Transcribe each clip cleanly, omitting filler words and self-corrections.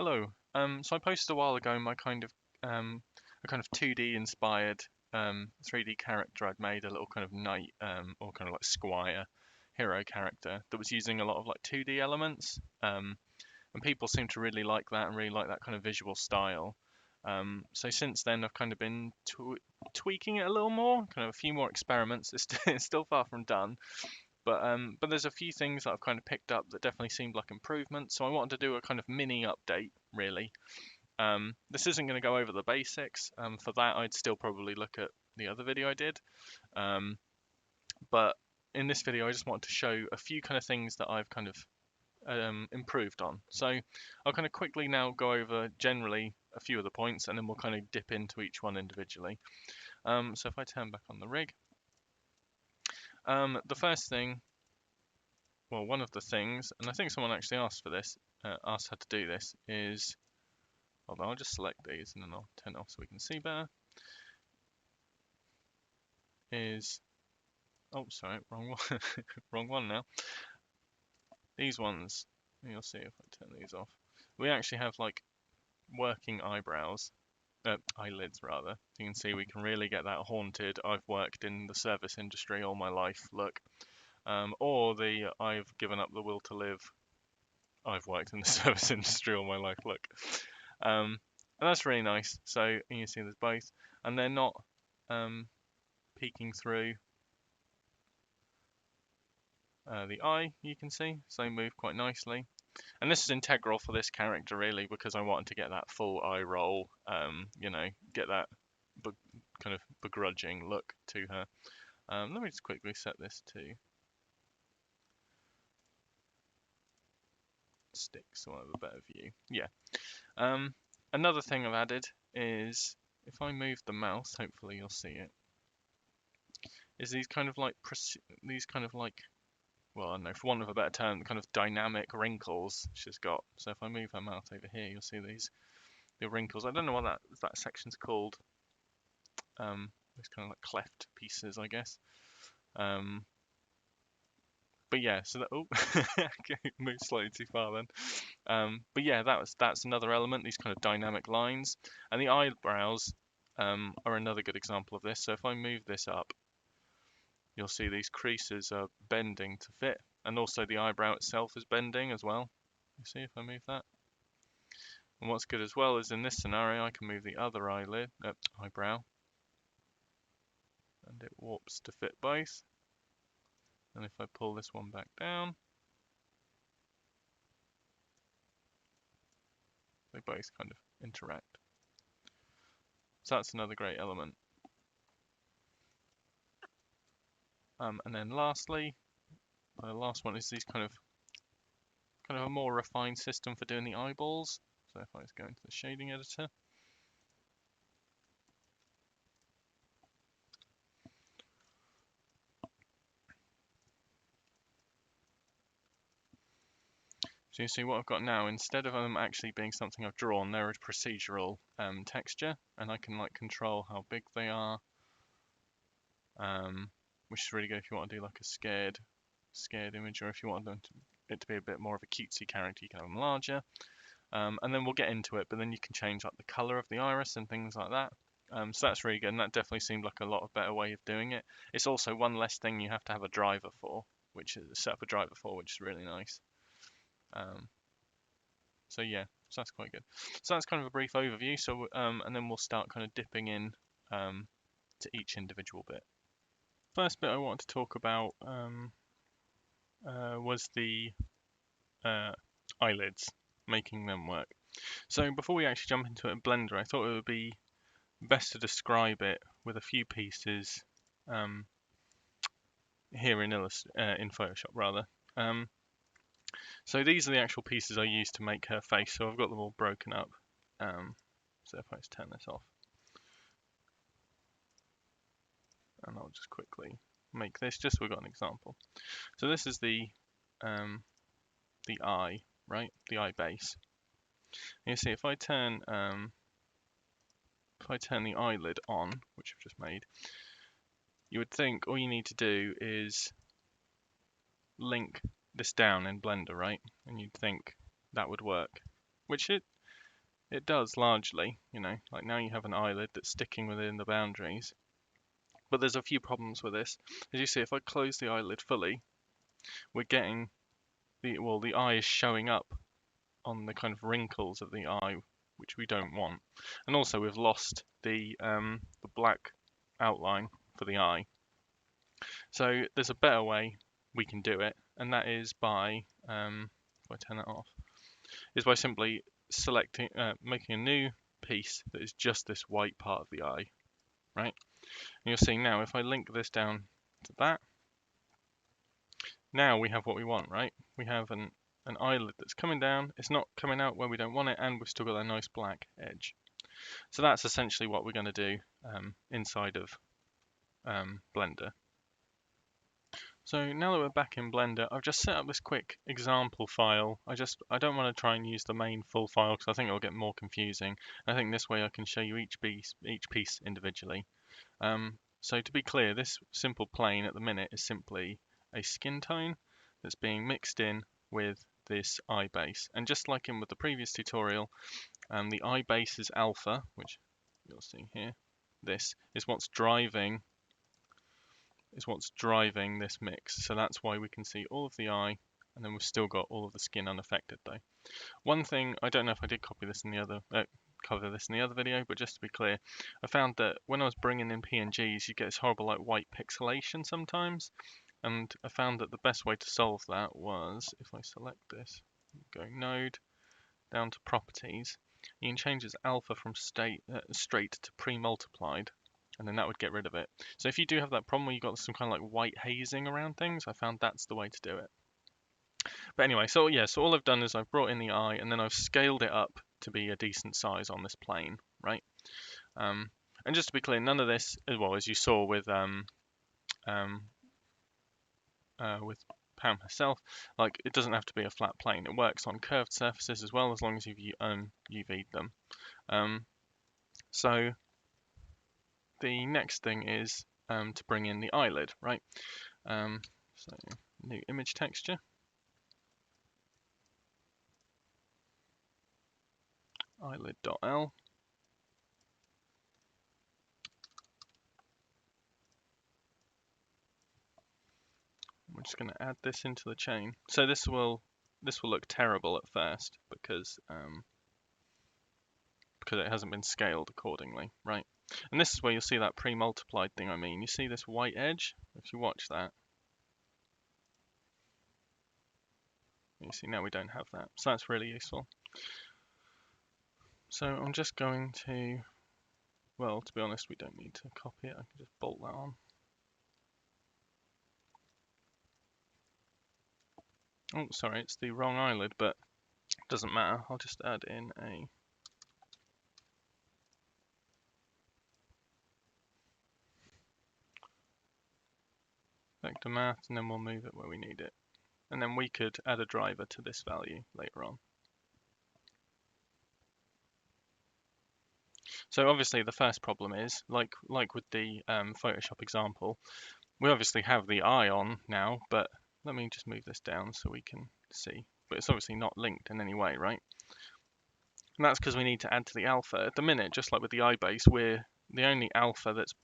Hello. So I posted a while ago my a kind of 2D inspired 3D character I'd made, a little kind of knight or kind of like squire hero character that was using a lot of like 2D elements. And people seem to really like that and really like that kind of visual style. So since then I've kind of been tweaking it a little more, kind of a few more experiments. It's still far from done, but there's a few things that I've kind of picked up that definitely seemed like improvements. So I wanted to do a kind of mini update, really. This isn't going to go over the basics. For that, I'd still probably look at the other video I did. Um, but in this video, I just wanted to show a few kind of things that I've kind of improved on. So I'll kind of quickly now go over generally a few of the points, and then we'll kind of dip into each one individually. So if I turn back on the rig, the first thing, well, one of the things, and I think someone actually asked for this, asked how to do this, is, hold on, I'll just select these and then I'll turn it off so we can see better, is, oh, sorry, wrong one, wrong one now. These ones, you'll see if I turn these off. We actually have like working eyebrows, eyelids rather. You can see we can really get that haunted, I've worked in the service industry all my life look. Or the I've given up the will to live, I've worked in the service industry all my life look. And that's really nice. So you can see there's both, and they're not peeking through the eye. You can see, so they move quite nicely. And this is integral for this character really, because I wanted to get that full eye roll. You know, get that kind of begrudging look to her. Let me just quickly set this to stick so I have a better view. Yeah. Another thing I've added is, if I move the mouse, hopefully you'll see it, is these kind of like, well, I don't know, for want of a better term, kind of dynamic wrinkles she's got. So if I move her mouth over here, you'll see the wrinkles. I don't know what that section's called. These kind of like cleft pieces, I guess. But yeah, so that, oh, okay, moved slightly too far then. But yeah, that's another element, these kind of dynamic lines. And the eyebrows are another good example of this. So if I move this up, you'll see these creases are bending to fit, and also the eyebrow itself is bending as well. You see if I move that. And what's good as well is in this scenario, I can move the other eyebrow, and it warps to fit both. And if I pull this one back down, they both kind of interact. So that's another great element. And then lastly, the last one is these kind of a more refined system for doing the eyeballs. So if I just go into the shading editor, so you see what I've got now, instead of them actually being something I've drawn, they're a procedural texture, and I can like control how big they are, which is really good if you want to do like a scared image, or if you want it to be a bit more of a cutesy character, you can have them larger. And then we'll get into it, but then you can change like the color of the iris and things like that. So that's really good, and that definitely seemed like a lot of better way of doing it. It's also one less thing you have to have a driver for, which is set up a driver for, which is really nice. So yeah, so that's quite good. So that's kind of a brief overview. So and then we'll start kind of dipping in to each individual bit. First bit I wanted to talk about was the eyelids, making them work. So before we actually jump into it in Blender, I thought it would be best to describe it with a few pieces here in Photoshop rather. So these are the actual pieces I used to make her face. So I've got them all broken up. So if I just turn this off, and I'll just quickly make this just so we've got an example. So this is the eye, right? The eye base. And you see if I turn the eyelid on, which I've just made, you would think all you need to do is link this down in Blender, right? And you'd think that would work, which it does largely, you know, like now you have an eyelid that's sticking within the boundaries. But there's a few problems with this. As you see, if I close the eyelid fully, we're getting the eye is showing up on the kind of wrinkles of the eye, which we don't want. And also we've lost the black outline for the eye. So there's a better way we can do it, and that is by, if I turn that off, is by simply selecting, making a new piece that is just this white part of the eye, right? And you'll see now, if I link this down to that, now we have what we want, right? We have an eyelid that's coming down, it's not coming out where we don't want it, and we've still got a nice black edge. So that's essentially what we're going to do inside of Blender. So now that we're back in Blender, I've just set up this quick example file. I don't want to try and use the main full file because I think it'll get more confusing. I think this way I can show you each piece individually. So to be clear, this simple plane at the minute is simply a skin tone that's being mixed in with this eye base. And just like in with the previous tutorial, the eye base is alpha, which you'll see here. This is what's driving this mix. So that's why we can see all of the eye, and then we've still got all of the skin unaffected though. One thing, I don't know if I did copy this in the other, cover this in the other video, but just to be clear, I found that when I was bringing in PNGs, you get this horrible like white pixelation sometimes, and I found that the best way to solve that was, if I select this, go node, down to properties, you can change its alpha from straight to pre-multiplied, and then that would get rid of it. So if you do have that problem where you've got some kind of like white hazing around things, I found that's the way to do it. But anyway, so yeah, so all I've done is I've brought in the eye and then I've scaled it up to be a decent size on this plane, right? And just to be clear, none of this, well, as you saw with Pam herself, like it doesn't have to be a flat plane. It works on curved surfaces as well, as long as you've UV'd them. So the next thing is to bring in the eyelid, right? So new image texture. Eyelid.l. We're just going to add this into the chain. So this will look terrible at first because it hasn't been scaled accordingly, right? And this is where you'll see that pre-multiplied thing I mean. You see this white edge? If you watch that, you see now we don't have that. So that's really useful. So I'm just going to, well, to be honest, we don't need to copy it. I can just bolt that on. Oh, sorry, it's the wrong eyelid, but it doesn't matter. I'll just add in a vector math, and then we'll move it where we need it. And then we could add a driver to this value later on. So obviously the first problem is, like with the Photoshop example, we obviously have the eye on now, but let me just move this down so we can see. But it's obviously not linked in any way, right? And that's because we need to add to the alpha. At the minute, just like with the eye base, we're the only alpha that's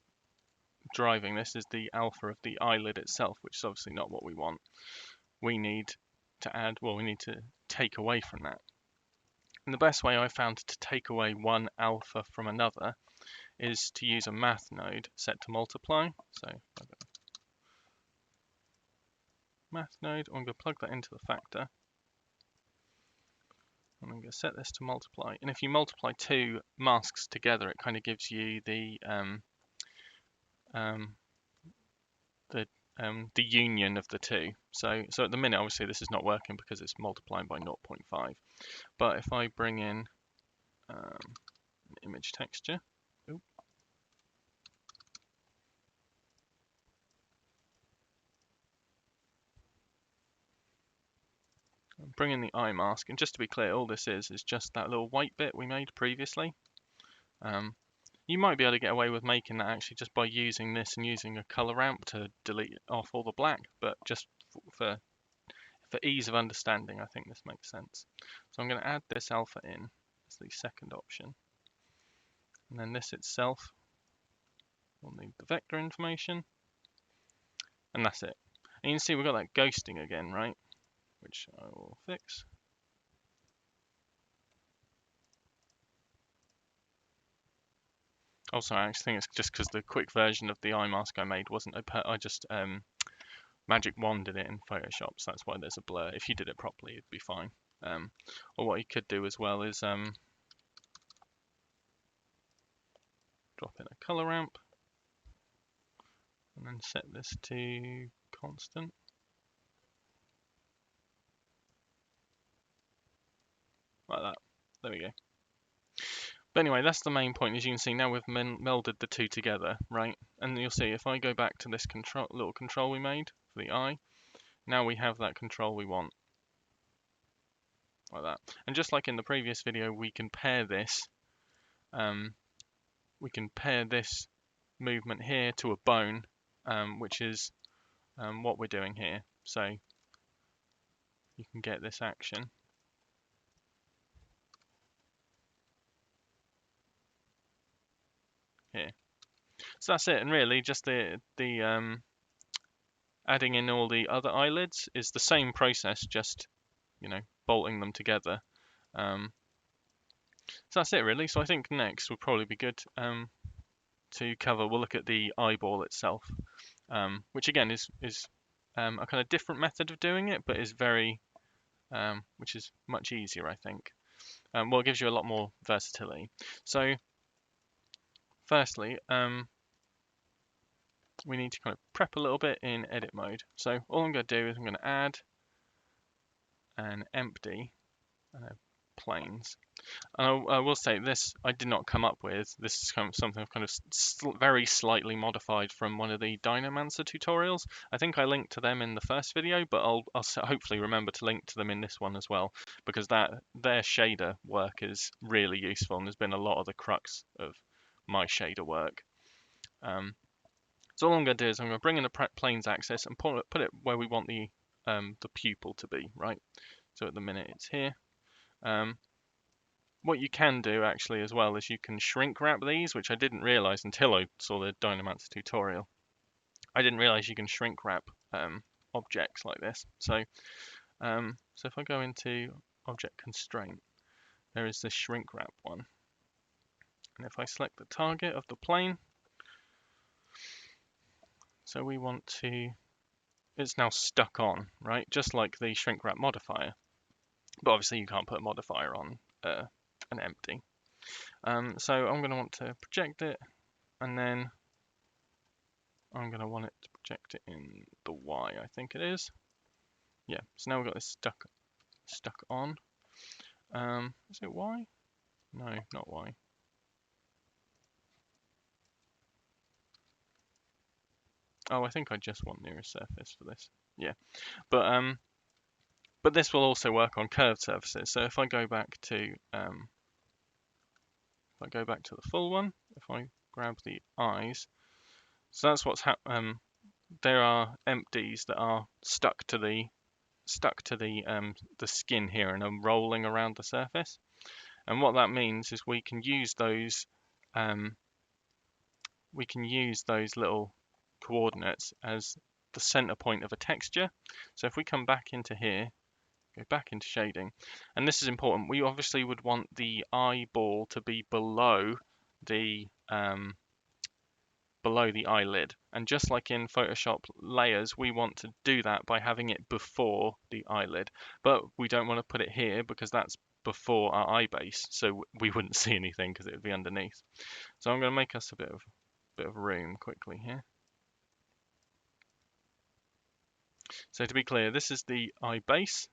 driving this is the alpha of the eyelid itself, which is obviously not what we want. We need to add, well, we need to take away from that. And the best way I found to take away one alpha from another is to use a math node set to multiply. So math node, I'm going to plug that into the factor. And I'm going to set this to multiply. And if you multiply two masks together, it kind of gives you the union of the two. So at the minute, obviously, this is not working because it's multiplying by 0.5. But if I bring in image texture, bring in the eye mask, and just to be clear, all this is just that little white bit we made previously. You might be able to get away with making that actually just by using this and using a color ramp to delete off all the black, but just for ease of understanding, I think this makes sense. So I'm going to add this alpha in. That's the second option. And then this itself, we'll need the vector information, and that's it. And you can see we've got that ghosting again, right? Which I will fix. Also, I actually think it's just because the quick version of the eye mask I made wasn't I just magic wanded it in Photoshop, so that's why there's a blur. If you did it properly, it'd be fine. Or what you could do as well is drop in a color ramp and then set this to constant. Like that. There we go. But anyway, that's the main point. As you can see, now we've melded the two together, right? And you'll see if I go back to this little control we made for the eye, now we have that control we want. Like that. And just like in the previous video, we can pair this movement here to a bone, which is what we're doing here. So you can get this action. Here. So that's it, and really just the adding in all the other eyelids is the same process, just bolting them together. So that's it really. So I think next would probably be good to cover. We'll look at the eyeball itself, which again is a kind of different method of doing it, but is which is much easier, I think. Well, it gives you a lot more versatility. So firstly, we need to kind of prep a little bit in edit mode. So all I'm going to do is I'm going to add an empty planes. And I will say this, I did not come up with. This is kind of something I've kind of very slightly modified from one of the Dynamancer tutorials. I think I linked to them in the first video, but I'll hopefully remember to link to them in this one as well, because their shader work is really useful and has been a lot of the crux of my shader work. So all I'm going to do is I'm going to bring in the planes axis and put it where we want the pupil to be, right? So at the minute it's here. What you can do actually as well is you can shrink wrap these, which I didn't realize until I saw the Dynamancer tutorial. I didn't realize you can shrink wrap objects like this. So if I go into object constraint, there is this shrink wrap one. And if I select the target of the plane, so we want to, it's now stuck on, right? Just like the shrink wrap modifier. But obviously you can't put a modifier on an empty. So I'm going to want to project it, and then I'm going to want it to project it in the Y, I think it is. Yeah, so now we've got this stuck on. Is it Y? No, not Y. Oh, I think I just want nearest surface for this. Yeah, but this will also work on curved surfaces. So if I go back to the full one, if I grab the eyes, so that's what's there are empties that are stuck to the skin here and are rolling around the surface. And what that means is we can use those little coordinates as the center point of a texture. So if we come back into here, go back into shading, and this is important, we obviously would want the eyeball to be below the eyelid, and just like in Photoshop layers, we want to do that by having it before the eyelid, but we don't want to put it here because that's before our eye base, so we wouldn't see anything because it would be underneath. So I'm going to make us a bit of room quickly here. So to be clear, this is the eye base,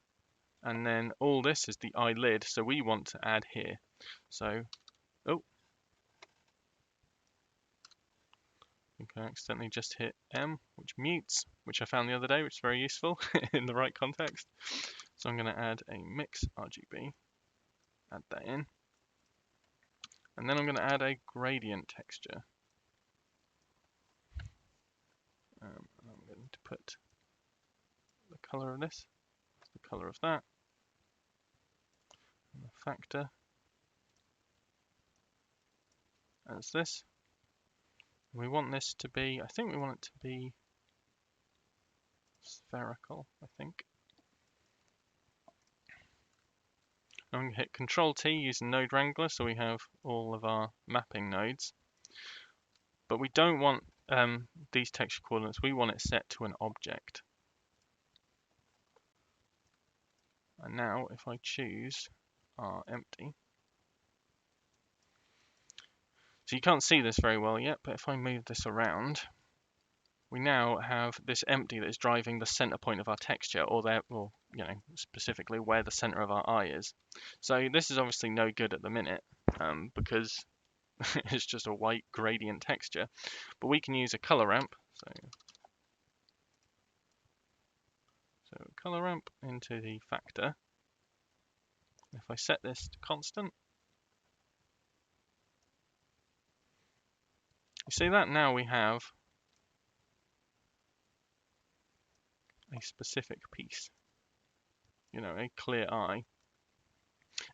and then all this is the eyelid, so we want to add here. So, oh, I think I accidentally just hit M, which mutes, which I found the other day, which is very useful in the right context. So I'm going to add a mix RGB, add that in, and then I'm going to add a gradient texture. I'm going to put the color of this, the color of that, and the factor. as this. We want this to be, I think we want it to be spherical, I think. I'm going to hit Control T using Node Wrangler, so we have all of our mapping nodes. But we don't want these texture coordinates, we want it set to an object. And now if I choose our empty, so you can't see this very well yet, but if I move this around, we now have this empty that is driving the center point of our texture, or specifically where the center of our eye is. So this is obviously no good at the minute, because it's just a white gradient texture. But we can use a color ramp. So color ramp into the factor. If I set this to constant, you see that now we have a specific piece, a clear eye.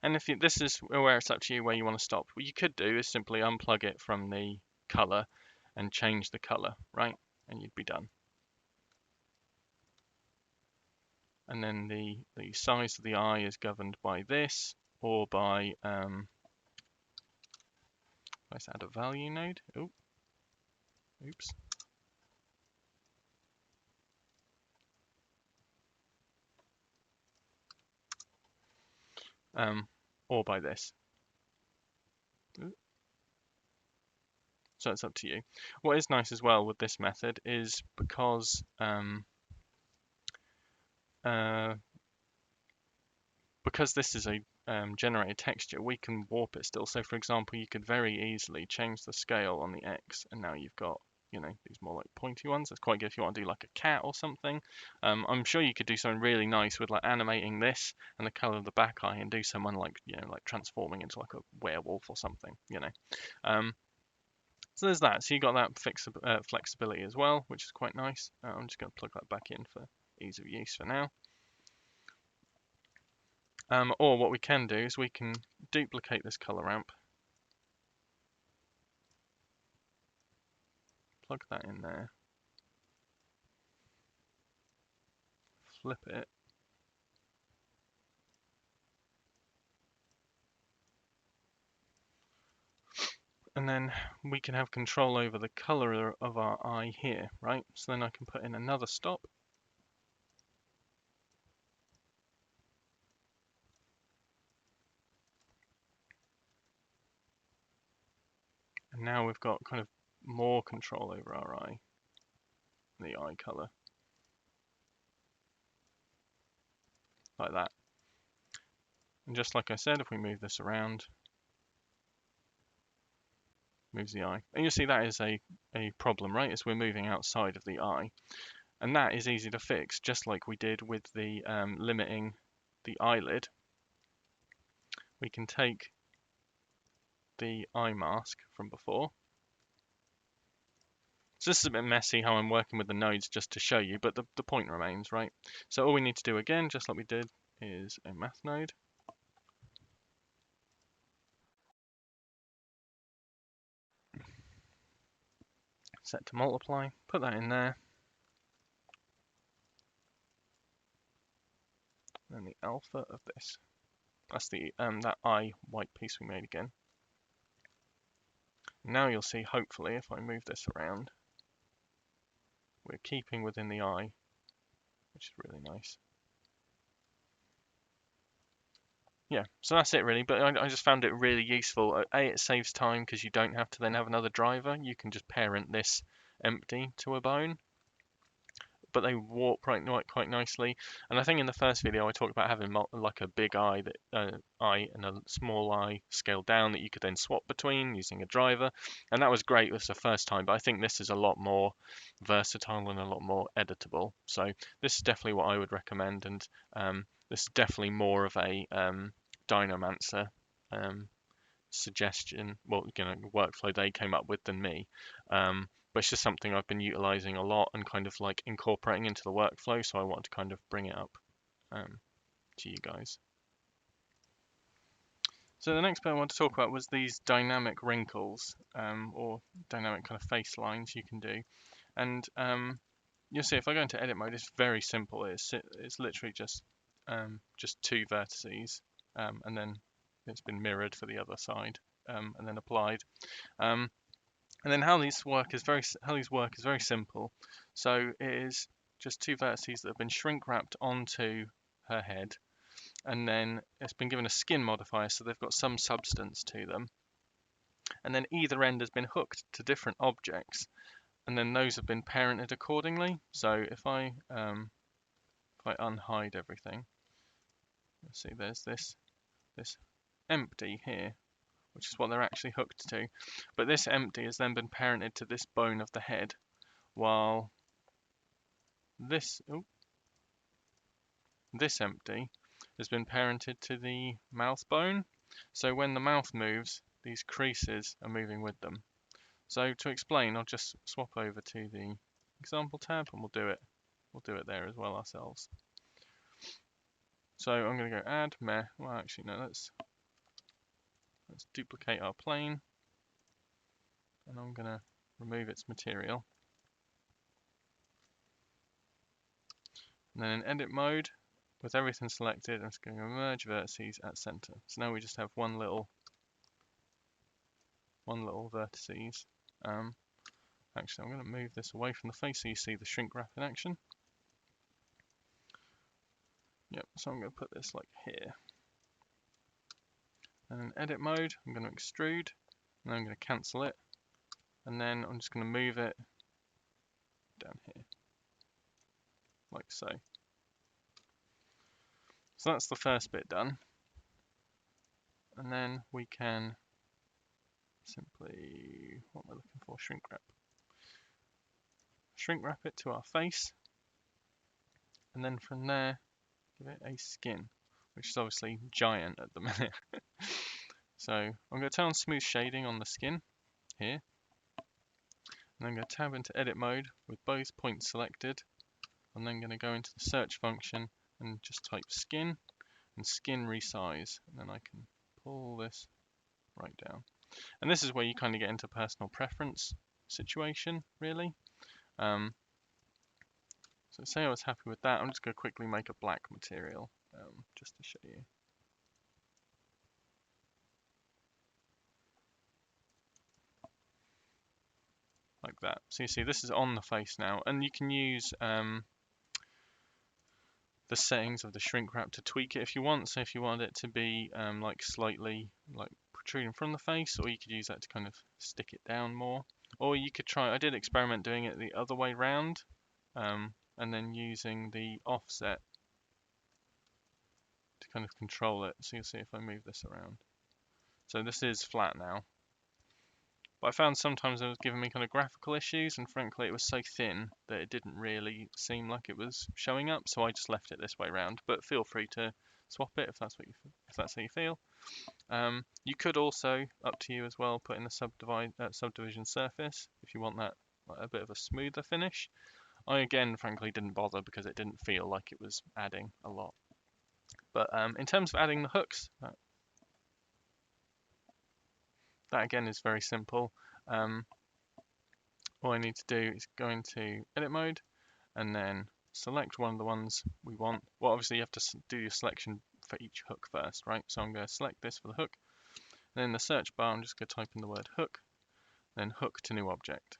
And if this is where it's up to you where you want to stop, what you could do is simply unplug it from the color and change the color, right? And you'd be done. And then the size of the eye is governed by this, or by let's add a value node. Oops. Or by this. So it's up to you. What is nice as well with this method is because this is a generated texture, we can warp it still. So for example, you could very easily change the scale on the X, and now you've got these more like pointy ones. That's quite good if you want to do like a cat or something. I'm sure you could do something really nice with like animating this and the color of the back eye, and do someone like like transforming into like a werewolf or something. So there's that. So you got that flexibility as well, which is quite nice. I'm just going to plug that back in for ease of use for now. Or what we can do is we can duplicate this color ramp, plug that in there, flip it, and then we can have control over the color of our eye here, right? So then I can put in another stop. And now we've got kind of more control over our eye, the eye color, like that. And just like I said, if we move this around, moves the eye. And you see that is a problem, right? As we're moving outside of the eye. And that is easy to fix, just like we did with the limiting the eyelid. We can take the eye mask from before. So this is a bit messy how I'm working with the nodes just to show you, but the point remains, right? So all we need to do again, just like we did, is a math node. Set to multiply, put that in there. And then the alpha of this. That's the that eye white piece we made again. Now you'll see, hopefully, if I move this around, we're keeping within the eye, which is really nice. Yeah, so that's it really, but I just found it really useful. It saves time because you don't have to then have another driver. You can just parent this empty to a bone, but they warp quite nicely. And I think in the first video I talked about having like a big eye eye and a small eye scaled down that you could then swap between using a driver, and that was great. It was the first time, but I think this is a lot more versatile and a lot more editable. So this is definitely what I would recommend, and this is definitely more of a Dynomancer suggestion, workflow they came up with than me. But it's just something I've been utilizing a lot and kind of like incorporating into the workflow, so I want to kind of bring it up to you guys. So the next bit I want to talk about was these dynamic wrinkles, or dynamic kind of face lines you can do. And you'll see if I go into edit mode, it's very simple. It's literally just two vertices, and then it's been mirrored for the other side, and then applied. Um, and then how these work is very simple. So it is just two vertices that have been shrink wrapped onto her head, and then it's been given a skin modifier, so they've got some substance to them. And then either end has been hooked to different objects, and then those have been parented accordingly. So if I unhide everything, let's see, there's this empty here, which is what they're actually hooked to. But this empty has then been parented to this bone of the head, while this this empty has been parented to the mouth bone. So when the mouth moves, these creases are moving with them. So to explain, I'll just swap over to the example tab, and we'll do it there as well ourselves. So I'm going to go add meh. Well, actually no, let's duplicate our plane, and I'm going to remove its material. And then in edit mode, with everything selected, I'm just going to merge vertices at center. So now we just have one little vertices. Actually, I'm going to move this away from the face so you see the shrink wrap in action. Yep, so I'm going to put this like here. And in edit mode, I'm going to extrude, and then I'm going to cancel it, and then I'm just going to move it down here, like so. So that's the first bit done. And then we can simply, what am I looking for? Shrink wrap. Shrink wrap it to our face, and then from there, give it a skin, which is obviously giant at the minute. So I'm going to turn on smooth shading on the skin here, and I'm going to tab into edit mode with both points selected. I'm then going to go into the search function and just type skin and skin resize, and then I can pull this right down. And this is where you kind of get into personal preference situation, really. So say I was happy with that, I'm just going to quickly make a black material, just to show you. Like that. So you see this is on the face now, and you can use the settings of the shrink wrap to tweak it if you want. So if you want it to be like slightly like protruding from the face, or you could use that to kind of stick it down more. Or you could try, I did experiment doing it the other way round, and then using the offset to kind of control it. So you'll see if I move this around. So this is flat now. But I found sometimes it was giving me kind of graphical issues, and frankly it was so thin that it didn't really seem like it was showing up, so I just left it this way around. But feel free to swap it if that's how you feel. You could also, up to you as well, put in the subdivision surface if you want that like, a bit of a smoother finish. I again frankly didn't bother because it didn't feel like it was adding a lot. But in terms of adding the hooks, that again is very simple. All I need to do is go into edit mode and then select one of the ones we want. Well, obviously you have to do your selection for each hook first, right? So I'm going to select this for the hook. Then in the search bar, I'm just going to type in the word hook, then hook to new object.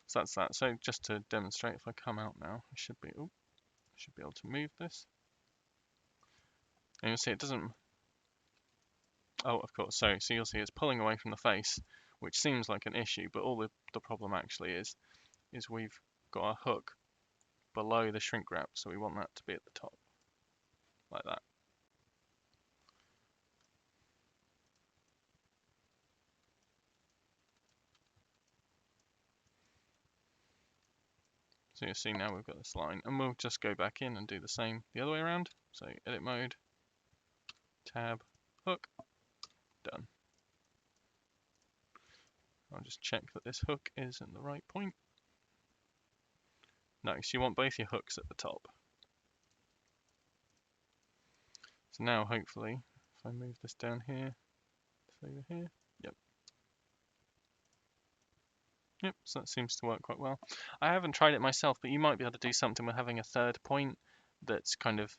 So that's that. So just to demonstrate, if I come out now, I should be able to move this. And you'll see it doesn't. Oh, of course. So you'll see it's pulling away from the face, which seems like an issue, but all the problem actually is we've got a hook below the shrink wrap, so we want that to be at the top, like that. So you'll see now we've got this line, and we'll just go back in and do the same the other way around. So edit mode, tab, hook, done. I'll just check that this hook is in the right point. No, so you want both your hooks at the top. So now hopefully, if I move this down here, it's over here. Yep. Yep, so that seems to work quite well. I haven't tried it myself, but you might be able to do something with having a third point that's kind of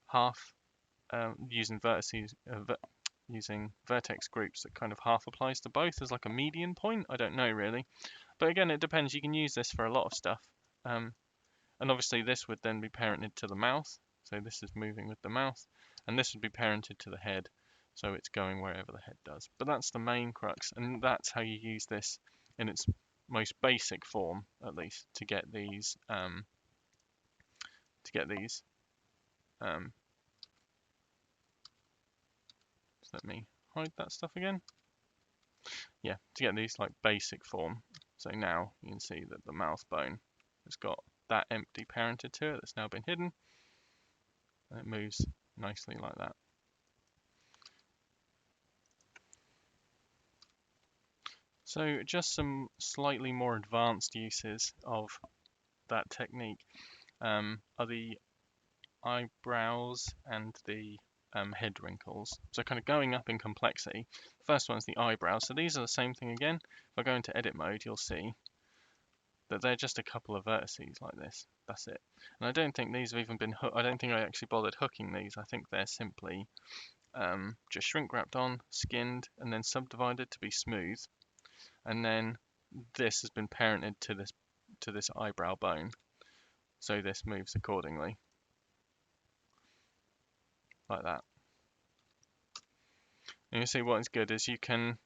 half using vertices, using vertex groups that kind of half applies to both as like a median point. I don't know really, but again, it depends. You can use this for a lot of stuff, and obviously this would then be parented to the mouth. So this is moving with the mouth, and this would be parented to the head. So it's going wherever the head does. But that's the main crux, and that's how you use this in its most basic form, at least, to get these um, so let me hide that stuff again. Yeah, to get these like basic form. So now you can see that the mouth bone has got that empty parented to it that's now been hidden, and it moves nicely like that. So just some slightly more advanced uses of that technique are the eyebrows and the head wrinkles. So kind of going up in complexity. The first one is the eyebrows. So these are the same thing again. If I go into edit mode, you'll see that they're just a couple of vertices like this. That's it. And I don't think these have even been I don't think I actually bothered hooking these. I think they're simply just shrink wrapped on, skinned, and then subdivided to be smooth. And then this has been parented to this eyebrow bone. So this moves accordingly. Like that. And you see what is good is you can,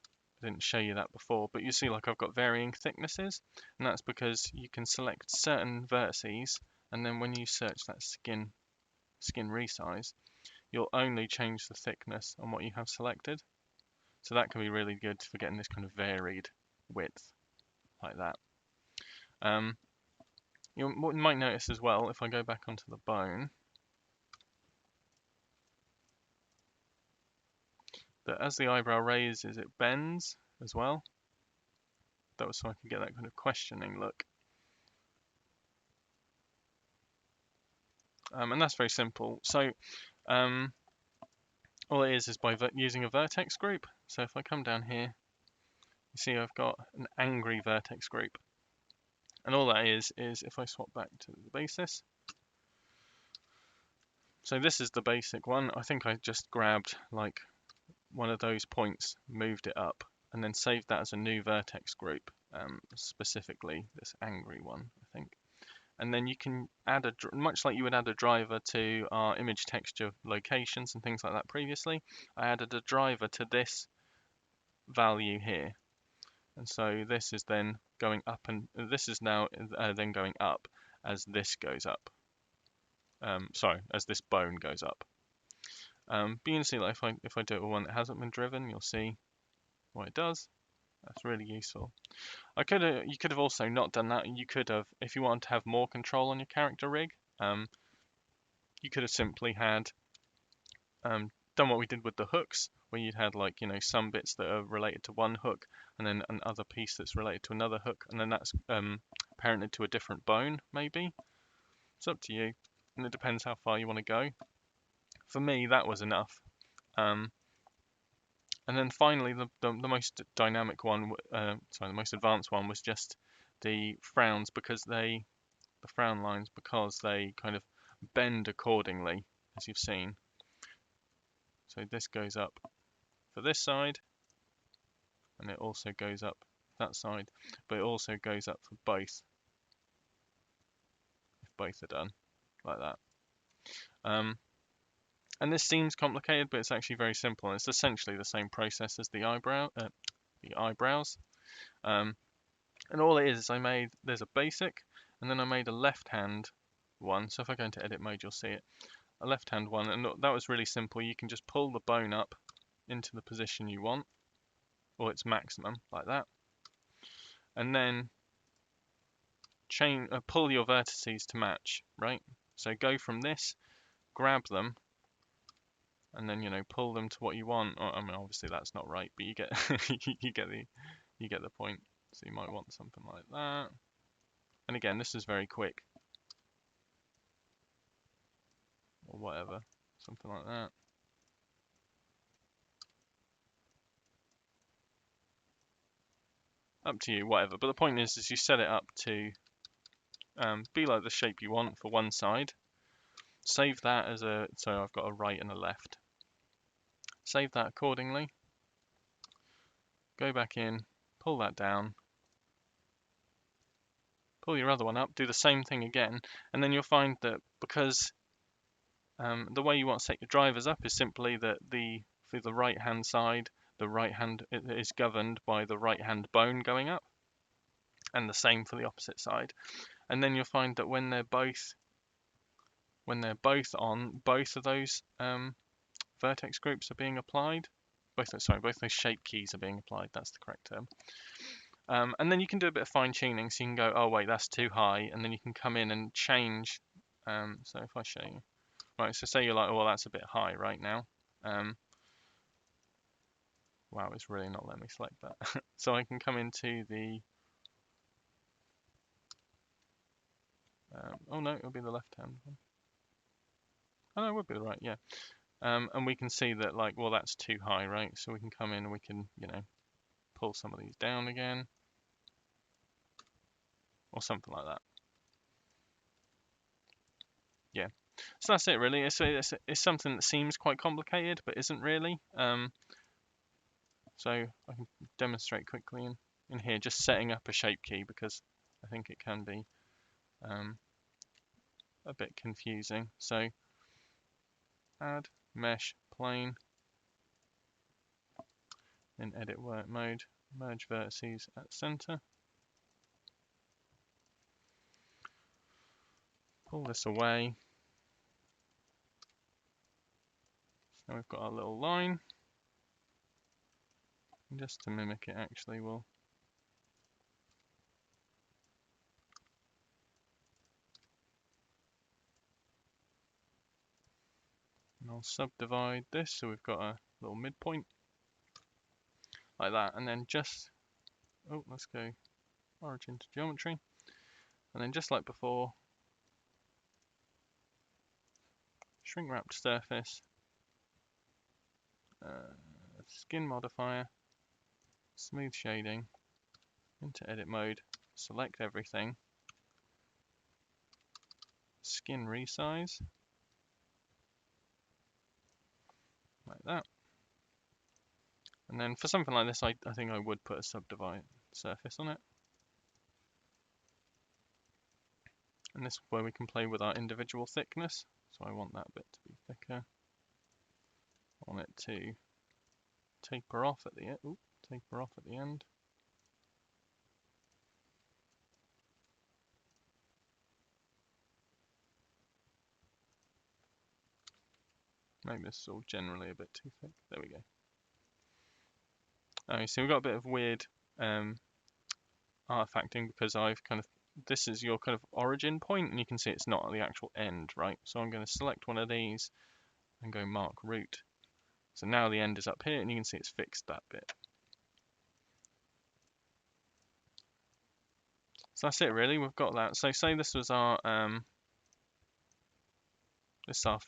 I didn't show you that before, but you see like I've got varying thicknesses, and that's because you can select certain vertices, and then when you search that skin resize, you'll only change the thickness on what you have selected. So that can be really good for getting this kind of varied width like that. You might notice as well, if I go back onto the bone, that as the eyebrow raises, it bends as well. That was so I could get that kind of questioning look. And that's very simple. So all it is by using a vertex group. So if I come down here, you see I've got an angry vertex group. And all that is if I swap back to the basis. So this is the basic one. I think I just grabbed like one of those points, moved it up, and then saved that as a new vertex group, specifically this angry one, I think. And then you can add much like you would add a driver to our image texture locations and things like that previously, I added a driver to this value here. And so this is then going up, and this is now then going up as this goes up. Sorry, as this bone goes up. But you can see like if I do it with one that hasn't been driven, you'll see what it does. That's really useful. You could have also not done that. You could have, if you wanted to have more control on your character rig, you could have simply had done what we did with the hooks, where you'd had like some bits that are related to one hook, and then another piece that's related to another hook, and then that's parented to a different bone. Maybe it's up to you, and it depends how far you want to go. For me, that was enough. And then finally, the most dynamic one, the most advanced one was just the frowns, because the frown lines, because they kind of bend accordingly, as you've seen. So this goes up for this side, and it also goes up that side, but it also goes up for both, if both are done, like that. And this seems complicated, but it's actually very simple. It's essentially the same process as the eyebrows. And all it is there's a basic, and then I made a left-hand one. So if I go into edit mode, you'll see it. A left-hand one, and that was really simple. You can just pull the bone up into the position you want, or its maximum, like that. And then pull your vertices to match, right? So go from this, grab them, and then pull them to what you want. I mean, obviously that's not right, but you get you get the point. So you might want something like that. And again, this is very quick, or whatever, something like that. up to you, whatever. But the point is you set it up to be like the shape you want for one side. Save that as a, so I've got a right and a left. Save that accordingly. Go back in, pull that down, pull your other one up, do the same thing again, and then you'll find that because the way you want to set your drivers up is simply that for the right hand side, the right hand is governed by the right hand bone going up, and the same for the opposite side. And then you'll find that when they're both on, both of those vertex groups are being applied. Both those shape keys are being applied. That's the correct term. And then you can do a bit of fine tuning. So you can go, oh wait, that's too high, and then you can come in and change. So if I show you, right, so say you're like, oh well, that's a bit high right now. Wow, it's really not letting me select that. So I can come into the. Oh no, it'll be the left hand one. Oh no, it would be the right, yeah. And we can see that, like, well, that's too high, right? So we can come in and we can, pull some of these down again, or something like that. Yeah. So that's it, really. It's something that seems quite complicated, but isn't really. So I can demonstrate quickly in here, just setting up a shape key, because I think it can be a bit confusing. So add mesh plane in edit work mode, merge vertices at center. Pull this away. So we've got our little line. And just to mimic it, actually, we'll and I'll subdivide this so we've got a little midpoint like that, and then just let's go origin to geometry, and then just like before, shrink wrapped surface, skin modifier, smooth shading, into edit mode, select everything, skin resize, like that. And then for something like this, I think I would put a subdivide surface on it. And this is where we can play with our individual thickness. So I want that bit to be thicker. I want it to taper off at the end. Taper off at the end. Maybe this is all generally a bit too thick. There we go. So we've got a bit of weird artifacting because this is your kind of origin point, and you can see it's not at the actual end, right? So I'm going to select one of these and go mark root. So now the end is up here, and you can see it's fixed that bit. So that's it, really. We've got that. So say this was our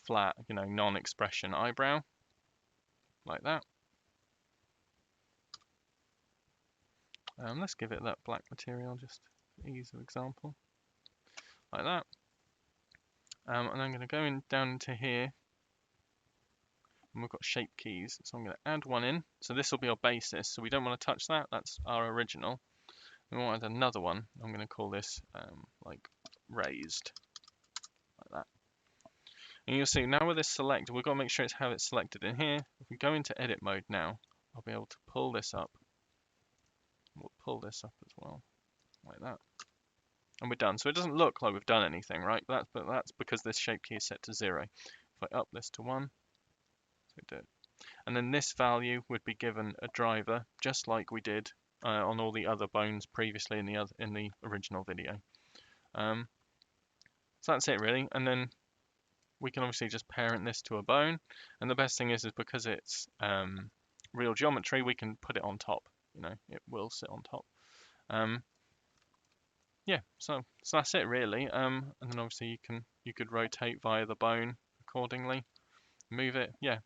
flat, non-expression eyebrow, like that. Let's give it that black material just for ease of example, like that. And I'm going to go down into here, and we've got shape keys. So I'm going to add one in. So this will be our basis. So we don't want to touch that. That's our original. We want to add another one. I'm going to call this like raised, like that. And you'll see now with this select, we've got to make sure it's selected in here. If we go into edit mode now, I'll be able to pull this up. We'll pull this up as well, like that. And we're done. So it doesn't look like we've done anything, right? But that's because this shape key is set to 0. If I up this to 1, so we do it. And then this value would be given a driver, just like we did on all the other bones previously in the original video. So that's it, really. And then we can obviously just parent this to a bone. And the best thing is because it's real geometry, we can put it on top. It will sit on top. Yeah, so that's it, really. And then obviously you could rotate via the bone accordingly, move it. Yeah,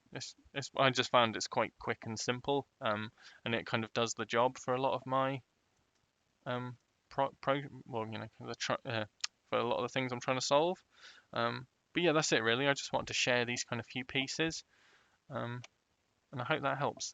I just found it's quite quick and simple, and it kind of does the job for a lot of my well, for a lot of the things I'm trying to solve. But yeah, that's it really. I just wanted to share these kind of few pieces, and I hope that helps.